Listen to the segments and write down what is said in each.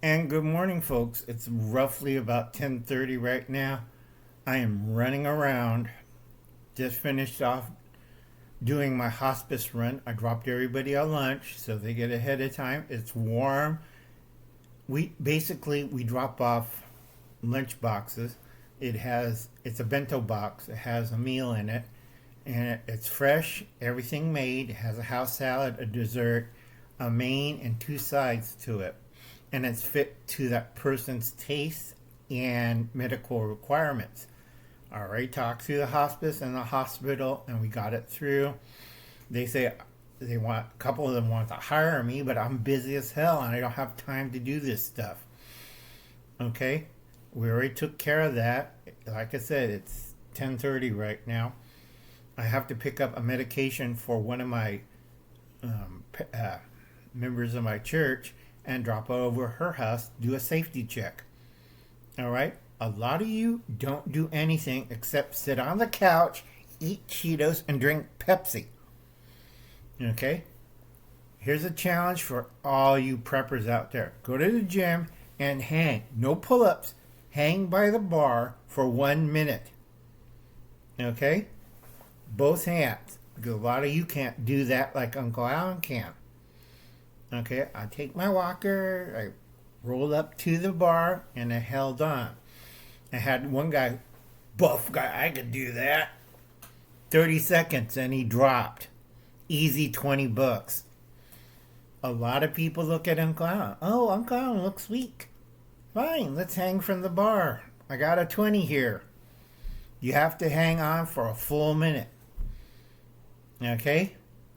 And good morning, folks. It's roughly about 10:30 right now. I am running around. Just finished off doing my hospice run. I dropped everybody a lunch so they get ahead of time. It's warm. We drop off lunch boxes. It's a bento box. It has a meal in it, and it's fresh. Everything made. It has a house salad, a dessert, a main, and two sides to it, and it's fit to that person's taste and medical requirements. I already talked to the hospice and the hospital, and we got it through. They say a couple of them want to hire me, but I'm busy as hell and I don't have time to do this stuff. Okay, we already took care of that. Like I said, it's 10:30 right now. I have to pick up a medication for one of my um, members of my church and drop it over her house, do a safety check. All right? A lot of you don't do anything except sit on the couch, eat Cheetos, and drink Pepsi. Okay? Here's a challenge for all you preppers out there. Go to the gym and hang. No pull ups. Hang by the bar for 1 minute. Okay? Both hands. Because a lot of you can't do that like Uncle Alan can. Okay? I take my walker, I rolled up to the bar, and I held on. I had one guy, buff guy, I could do that. 30 seconds and he dropped. Easy $20. A lot of people look at Uncle Alan. Oh, Uncle Alan looks weak. Fine, let's hang from the bar. I got a 20 here. You have to hang on for a full minute. Okay?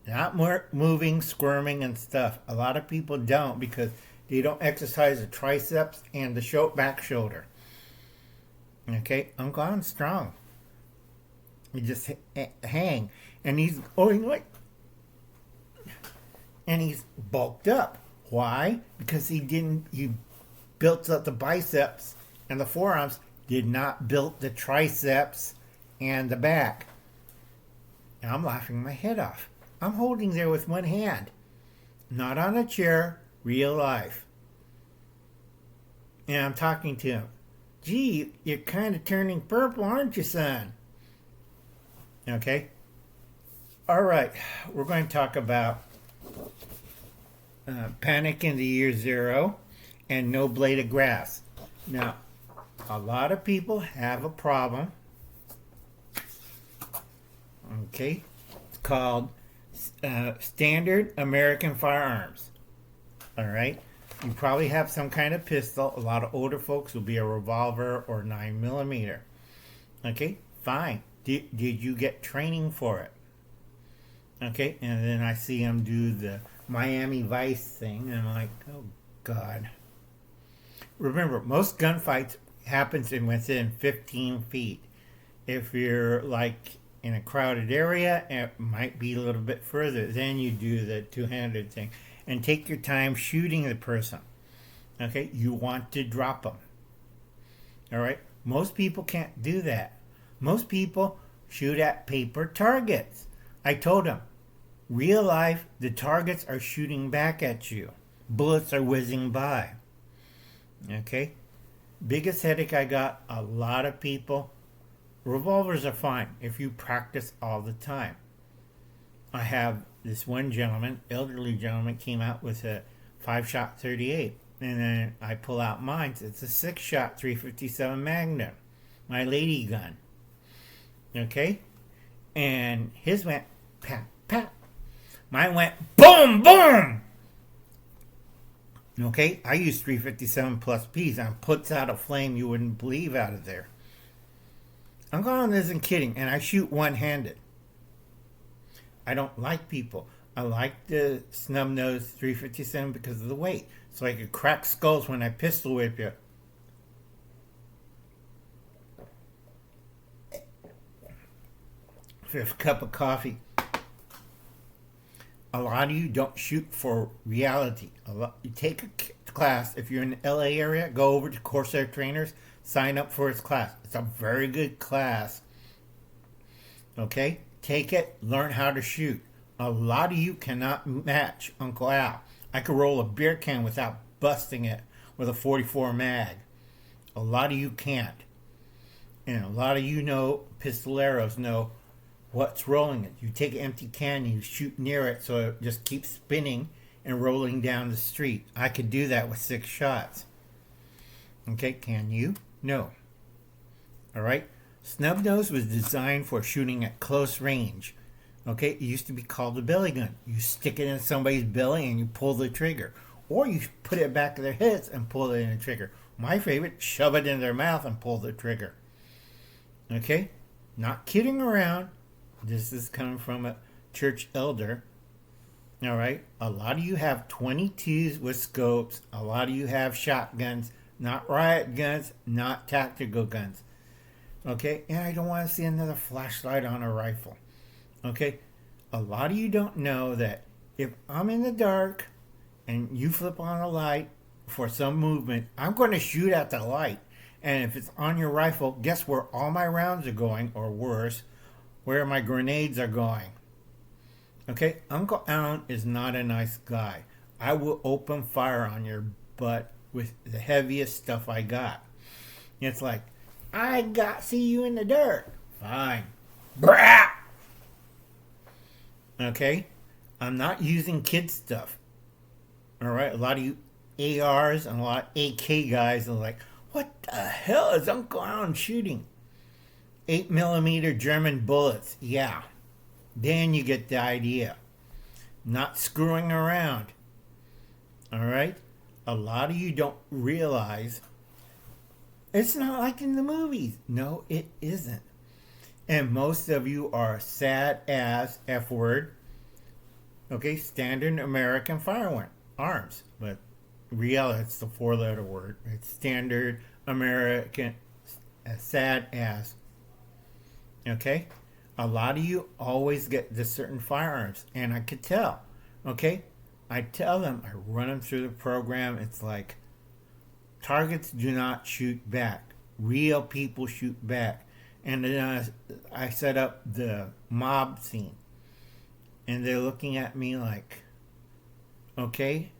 Not more moving, squirming, and stuff. A lot of people don't because they don't exercise the triceps and the back shoulder. Okay? Uncle Alan's strong. You just hang. And he's going like, and he's bulked up. Why? Because he built up the biceps and the forearms, did not build the triceps and the back. And I'm laughing my head off. I'm holding there with one hand. Not on a chair, real life. And I'm talking to him. Gee, you're kind of turning purple, aren't you, son? Okay? All right, we're going to talk about Panic in the Year Zero and No Blade of Grass. Now, a lot of people have a problem. Okay? It's called Standard American Firearms. All right? You probably have some kind of pistol. A lot of older folks will be a revolver or 9mm. Okay? Fine. Did you get training for it? Okay? And then I see them do the Miami Vice thing, and I'm like, oh, God. Remember, most gunfights happens in within 15 feet. If you're like in a crowded area, it might be a little bit further. Then you do the two-handed thing. And take your time shooting the person. Okay? You want to drop them. All right? Most people can't do that. Most people shoot at paper targets. I told them, real life, the targets are shooting back at you. Bullets are whizzing by. Okay? Biggest headache I got, a lot of people, revolvers are fine if you practice all the time. I have this one gentleman, elderly gentleman, came out with a 5-shot 38. And then I pull out mine. It's a 6-shot 357 Magnum. My lady gun. Okay? And his went pat, pat. Mine went boom, boom! Okay? I use 357 plus P's and puts out a flame you wouldn't believe out of there. Uncle Alan isn't kidding, and I shoot one-handed. I don't like people. I like the snub nose 357 because of the weight. So I could crack skulls when I pistol whip you. Fifth cup of coffee. A lot of you don't shoot for reality. You take a class. If you're in the LA area, go over to Corsair Trainers, sign up for his class. It's a very good class. Okay? Take it, learn how to shoot. A lot of you cannot match Uncle Al. I could roll a beer can without busting it with a 44 mag. A lot of you can't. And a lot of you know, pistoleros know what's rolling it. You take an empty can and you shoot near it so it just keeps spinning and rolling down the street. I could do that with 6 shots. Okay, can you? No. Alright? Snub nose was designed for shooting at close range. Okay, it used to be called a belly gun. You stick it in somebody's belly and you pull the trigger. Or you put it back of their heads and pull it in the trigger. My favorite, shove it in their mouth and pull the trigger. Okay? Not kidding around. This is coming from a church elder. Alright? A lot of you have 22s with scopes. A lot of you have shotguns. Not riot guns. Not tactical guns. Okay? And I don't want to see another flashlight on a rifle. Okay? A lot of you don't know that if I'm in the dark and you flip on a light for some movement, I'm going to shoot at the light. And if it's on your rifle, guess where all my rounds are going, or worse, where my grenades are going. Okay? Uncle Alan is not a nice guy. I will open fire on your butt with the heaviest stuff I got. It's like, see you in the dirt. Fine. Brah! Okay? I'm not using kid stuff. Alright? A lot of you ARs and a lot of AK guys are like, what the hell is Uncle Alan shooting? 8mm German bullets. Yeah. Then you get the idea. Not screwing around. Alright? A lot of you don't realize it's not like in the movies. No, it isn't. And most of you are sad as F word. Okay, standard American firearms. But real, it's the 4-letter word. It's standard American sad as. Okay? A lot of you always get the certain firearms. And I could tell. Okay? I tell them, I run them through the program. It's like, targets do not shoot back. Real people shoot back. And then I set up the mob scene. And they're looking at me like, okay?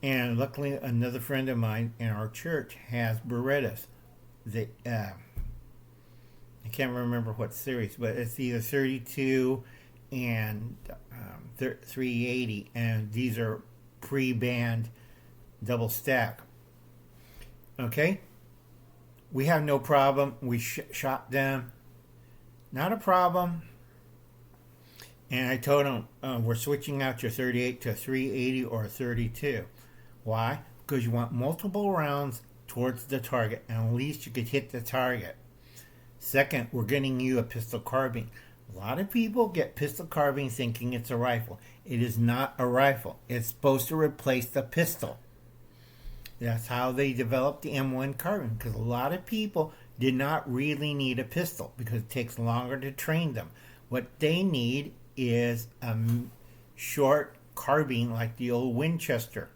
And luckily, another friend of mine in our church has Berettas. I can't remember what series, but it's either 32 and 380. And these are pre-band double stack. Okay? We have no problem. We shot them. Not a problem. And I told them, we're switching out your 38 to a 380 or a 32. Why? Because you want multiple rounds towards the target, and at least you could hit the target. Second, we're getting you a pistol carbine. A lot of people get pistol carbine thinking it's a rifle. It is not a rifle. It's supposed to replace the pistol. That's how they developed the M1 carbine, because a lot of people did not really need a pistol because it takes longer to train them. What they need is a short carbine like the old Winchester.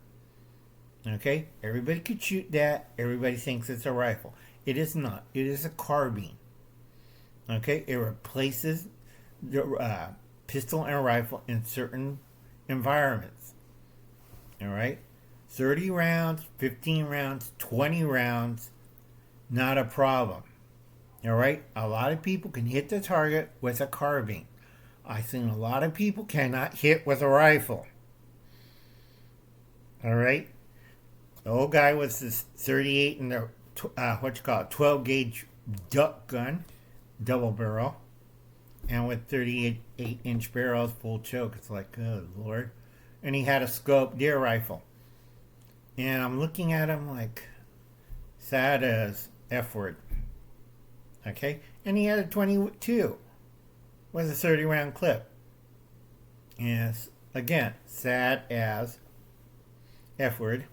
Okay? Everybody could shoot that. Everybody thinks it's a rifle. It is not. It is a carbine. Okay? It replaces the pistol and rifle in certain environments. Alright? 30 rounds, 15 rounds, 20 rounds, not a problem. Alright? A lot of people can hit the target with a carbine. I've seen a lot of people cannot hit with a rifle. Alright? The old guy with this 38 and the 12 gauge duck gun, double barrel, and with 38-inch barrels, full choke. It's like, good Lord. And he had a scope deer rifle. And I'm looking at him like, sad as F word. Okay? And he had a 22 with a 30 round clip. And again, sad as F word.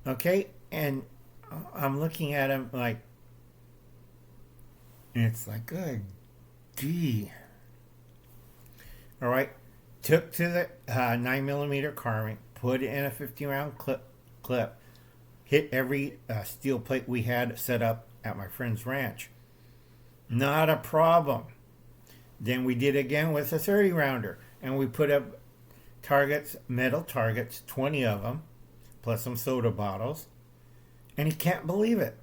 Okay? And I'm looking at him like, and it's like, good gee. Alright? Took to the 9mm carbine, put it in a 50 round clip, hit every steel plate we had set up at my friend's ranch. Not a problem. Then we did again with a 30 rounder, and we put up targets, metal targets, 20 of them, plus some soda bottles. And he can't believe it.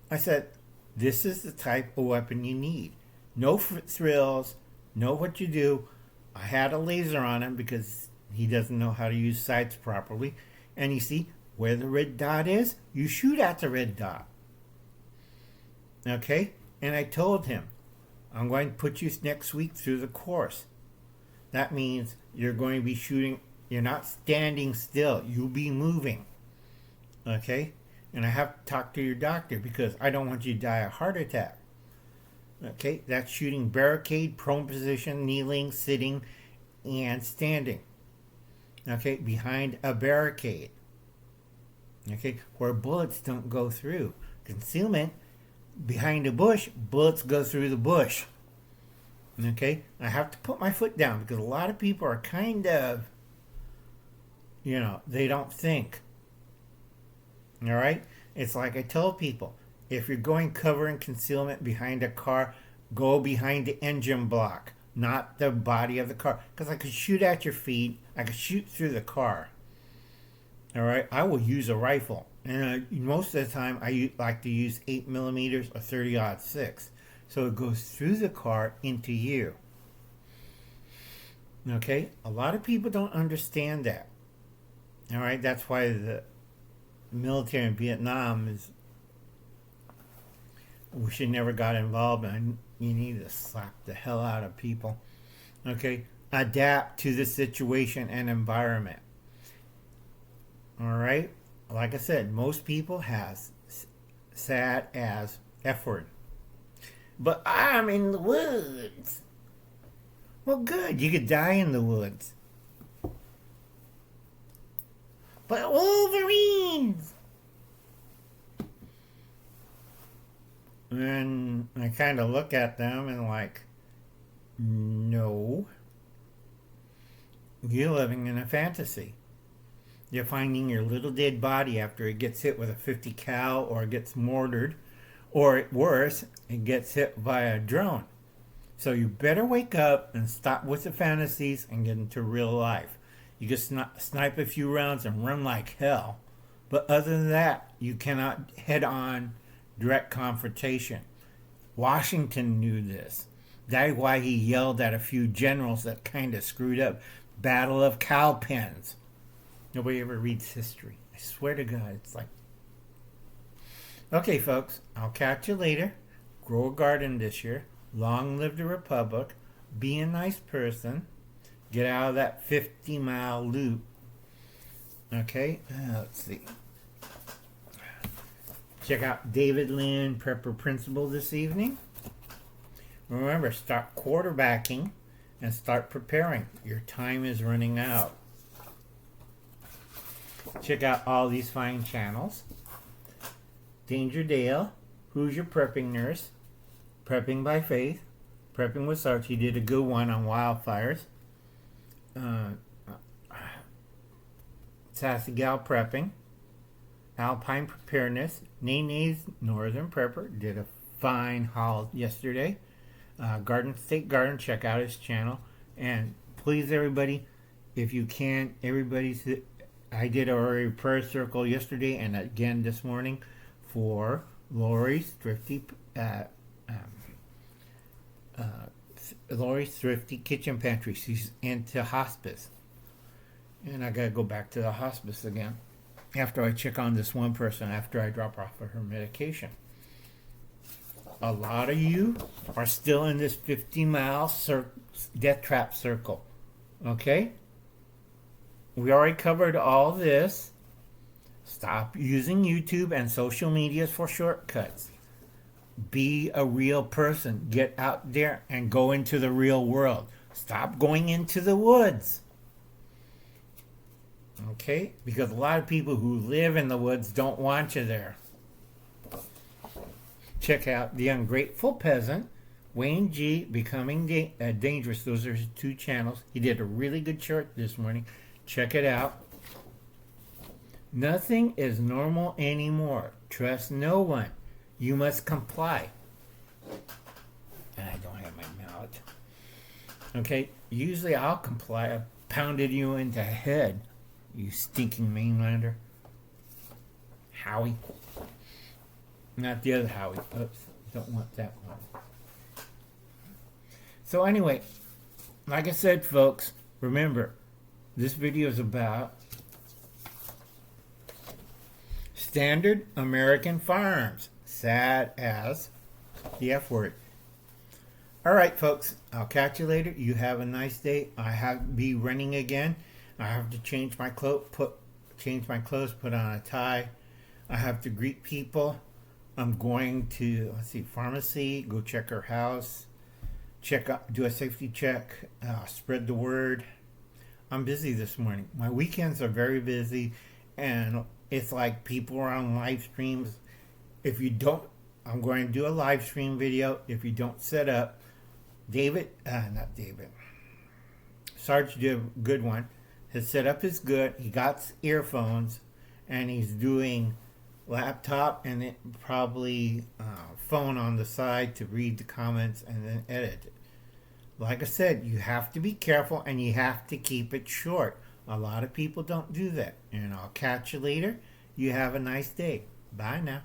I said, this is the type of weapon you need. No thrills, know what you do. I had a laser on him because he doesn't know how to use sights properly. And you see, where the red dot is, you shoot at the red dot. Okay? And I told him, I'm going to put you next week through the course. That means you're going to be shooting, you're not standing still, you'll be moving. Okay? And I have to talk to your doctor because I don't want you to die a heart attack. Okay? That's shooting barricade, prone position, kneeling, sitting, and standing. Okay? Behind a barricade. Okay? Where bullets don't go through. Concealment, behind a bush, bullets go through the bush. Okay? I have to put my foot down because a lot of people are kind of, they don't think. All right? It's like I tell people, if you're going cover and concealment behind a car, go behind the engine block, not the body of the car. Because I could shoot at your feet. I could shoot through the car. All right? I will use a rifle. And most of the time, I like to use 8mm or 30-06. So it goes through the car into you. Okay? A lot of people don't understand that. All right? That's why the military in Vietnam we should never got involved in. You need to slap the hell out of people. Okay? Adapt to the situation and environment. All right? Like I said, most people has sad as F word. But I'm in the woods. Well, good. You could die in the woods. But Wolverines! And I kind of look at them and like, no. You're living in a fantasy. You're finding your little dead body after it gets hit with a 50 cal or it gets mortared. Or worse, it gets hit by a drone. So you better wake up and stop with the fantasies and get into real life. You just snipe a few rounds and run like hell. But other than that, you cannot head-on direct confrontation. Washington knew this. That's why he yelled at a few generals that kind of screwed up. Battle of Cowpens. Nobody ever reads history. I swear to God, it's like... Okay, folks, I'll catch you later. Grow a garden this year. Long live the Republic. Be a nice person. Get out of that 50-mile loop. Okay, let's see. Check out David Lynn Prepper Principle this evening. Remember, start quarterbacking and start preparing. Your time is running out. Check out all these fine channels. Danger Dale, Who's Your Prepping Nurse, Prepping by Faith, Prepping with Sarge. He did a good one on wildfires. Sassy Gal Prepping, Alpine Preparedness, Nene's Northern Prepper did a fine haul yesterday. Garden State Garden, check out his channel. And please, everybody, if you can, I did a prayer circle yesterday and again this morning for Lori's Thrifty Kitchen Pantry. She's into hospice. And I gotta go back to the hospice again after I check on this one person after I drop off of her medication. A lot of you are still in this 50-mile death trap circle. Okay? We already covered all this. Stop using YouTube and social medias for shortcuts. Be a real person. Get out there and go into the real world. Stop going into the woods. Okay? Because a lot of people who live in the woods don't want you there. Check out The Ungrateful Peasant, Wayne G, Becoming Dangerous. Those are his two channels. He did a really good short this morning. Check it out. Nothing is normal anymore. Trust no one. You must comply. And I don't have my mallet. Okay, usually I'll comply. I pounded you into the head, you stinking mainlander. Howie. Not the other Howie. Oops, don't want that one. So anyway, like I said, folks, remember, this video is about standard American firearms. Sad as the F word. All right, folks, I'll catch you later. You have a nice day. I have to be running again. I have to change my clothes, put on a tie. I have to greet people. I'm going to, let's see, pharmacy, go check her house, do a safety check, spread the word. I'm busy this morning. My weekends are very busy, and it's like people are on live streams. If you don't, I'm going to do a live stream video. If you don't set up, Sarge did a good one. His setup is good. He got earphones, and he's doing laptop and it probably phone on the side to read the comments and then edit it. Like I said, you have to be careful and you have to keep it short. A lot of people don't do that. And I'll catch you later. You have a nice day. Bye now.